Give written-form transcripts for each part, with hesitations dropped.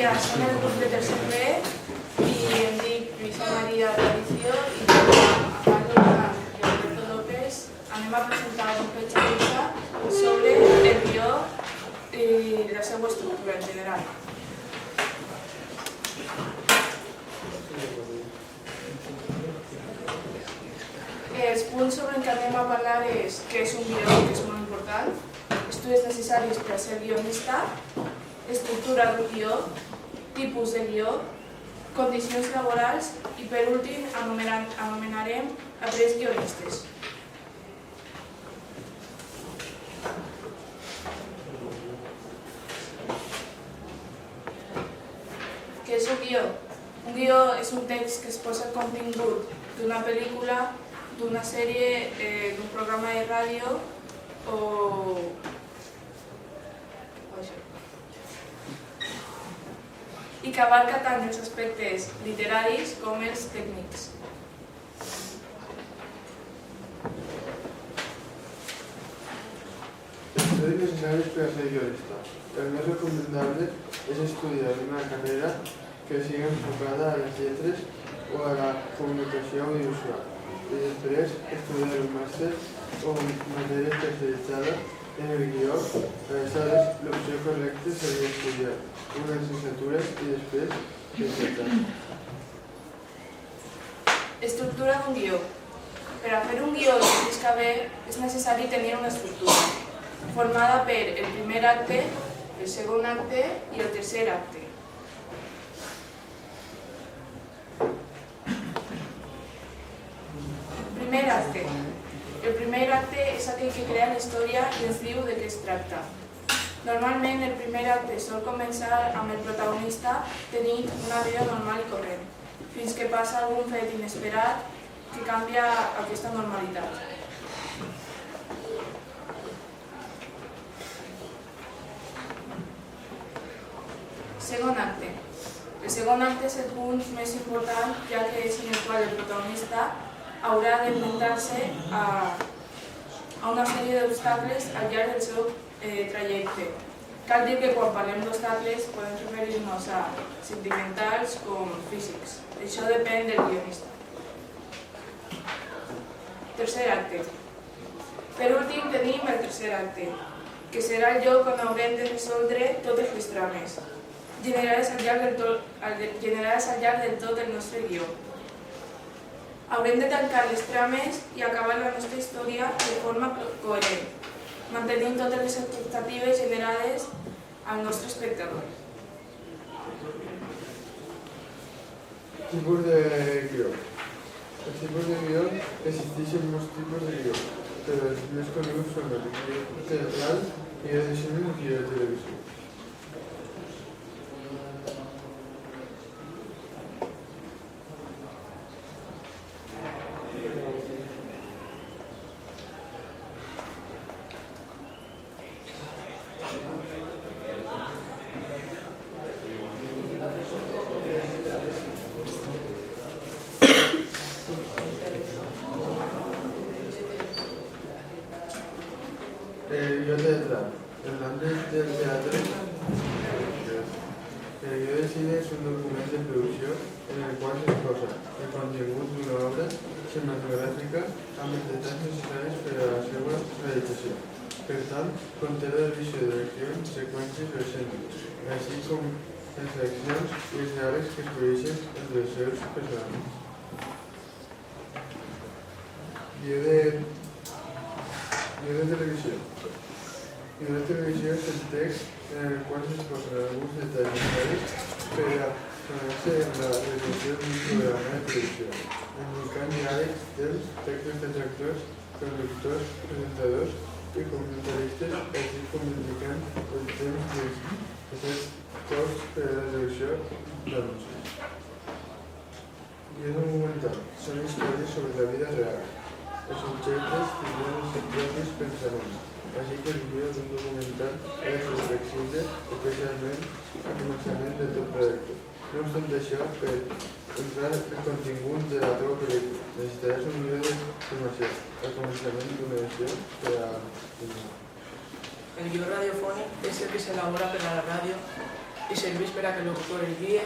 dia, som el grup de tercer B i em dic Lluïsa Maria Tradició i a part d'Alberto López anem a presentar un petjadissa sobre el guió i la seva estructura en general. Els punts sobre els que anem a parlar és què és un guió, que és molt important, estudis necessaris per a ser guionista, estructura d'un guió, tipus de guió, condicions laborals i per últim anomenarem a 3 guionistes. Què és un guió? Un guió és un text que exposa el contingut d'una pel·lícula, d'una sèrie, d'un programa de ràdio o això. I que abarca tant els aspectes literaris com els tècnics. Estudis necessaris per a ser guionista. El més recomendable és estudiar una carrera que sigui enfocada a les lletres o a la comunicació audiovisual i després estudiar un màster o matèria especialitzada en el guió. Aleshores, l'opció correcta seria estudiar una llicenciatura i després llicenciar. Estructura d'un guió. Per a fer un guió és necessari tenir una estructura formada per el primer acte, el segon acte i el tercer acte. El primer acte és aquell que crea la història i ens diu de què es tracta. Normalment el primer acte sol començar amb el protagonista tenint una vida normal i corrent, fins que passa algun fet inesperat que canvia aquesta normalitat. Segon acte. El segon acte és el punt més important, ja que és en el qual el protagonista haurà d'enfrontar-se a una sèrie d'obstacles al llarg del seu trajecte. Cal dir que quan parlem d'obstacles podem referir-nos a sentimentals com físics. Això depèn del guionista. Tercer acte. Per últim tenim el tercer acte, que serà el lloc on haurem de resoldre totes les trames, generades al llarg del tot del nostre guió. Haurem de tancar les trames i acabar la nostra història de forma coherent, mantenint totes les expectatives generades al nostre espectador. Tipus de guió. Els tipus de guió existeixen molts tipus de guió, però els més coneguts són el guió teatral, guió de cine i guió de televisió. El guió teatral. En l'àmbit del teatre, el guió de cine és un document de producció en el qual s'exposa el contingut d'una obra cinematogràfica amb els detalls necessaris per a la seva realització. Per tant, conté la divisió de guions, seqüències o escènics, així com les accions i els diàlegs que es produeixen entre els seus personatges. Guió de televisió. Guió de televisió és el text en el qual s'exposen alguns detalls necessaris per a conèixer la realització d'un programa de televisió, indicant diàlegs dels textos dels actors, conductors, presentadors i comentaristes, així com indicant el temps dels costs per a la realizació d'anuncis. Guió documental. Són històries sobre la vida real. Els subjectes tindran els seus propis pensaments, així que el guió d'un documental ha de ser flexible, especialment al començament de tot projecte. No obstant això, per entrar el contingut de la teva pel·lícula, necessitaràs un guió de formació al començament d'una edició per a... El guió radiofònic és el que s'elabora per a la ràdio i serveix per a que el locutor el guie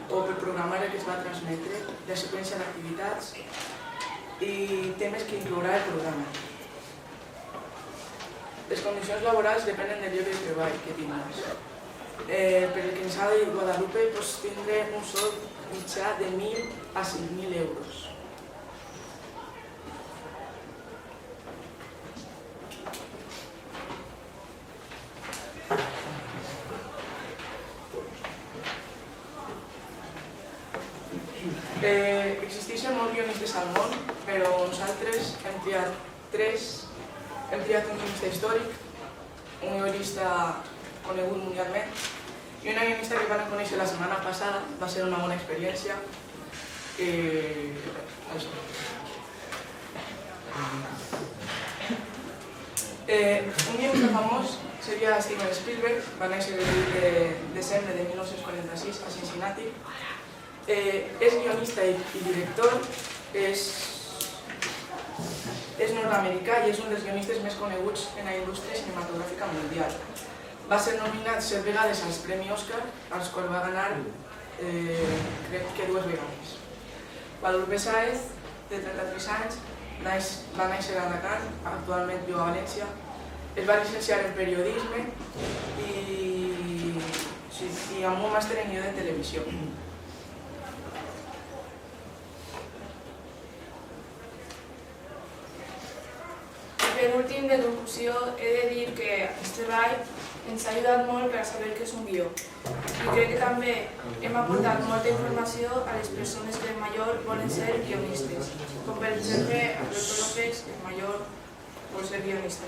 o per programar el que es va transmetre, la seqüència d'activitats i temes que inclourà el programa. Les condicions laborals depenen del lloc de treball que tinguis. Per el que ens ha dit Guadalupe, pots tindre un sou mitjà de 1.000 a 5.000 euros. Existeixen molts guionistes al món, però nosaltres hem triat un guionista històric, un guionista conegut mundialment i una guionista que vam conèixer la setmana passada. Va ser una bona experiència. Un guionista famós seria Steven Spielberg. Va néixer el 8 de desembre de 1946 a Cincinnati. És guionista i director, és nord-americà i és un dels guionistes més coneguts en la indústria cinematogràfica mundial. Va ser nominat 7 vegades als Premi Òscar, als quals va ganar, crec que 2 vegades. Guadalupe Sáez, de 33 anys, va néixer a Dakar, actualment viu a València. Es va llicenciar en periodisme i amb un màster en guió de televisió. Per últim, de conclusió, he de dir que aquest treball ens ha ajudat molt per saber què és un guió. I crec que també hem aportat molta informació a les persones que en Mayor volen ser guionistes, com per exemple Alberto López, que en Mayor vol ser guionista.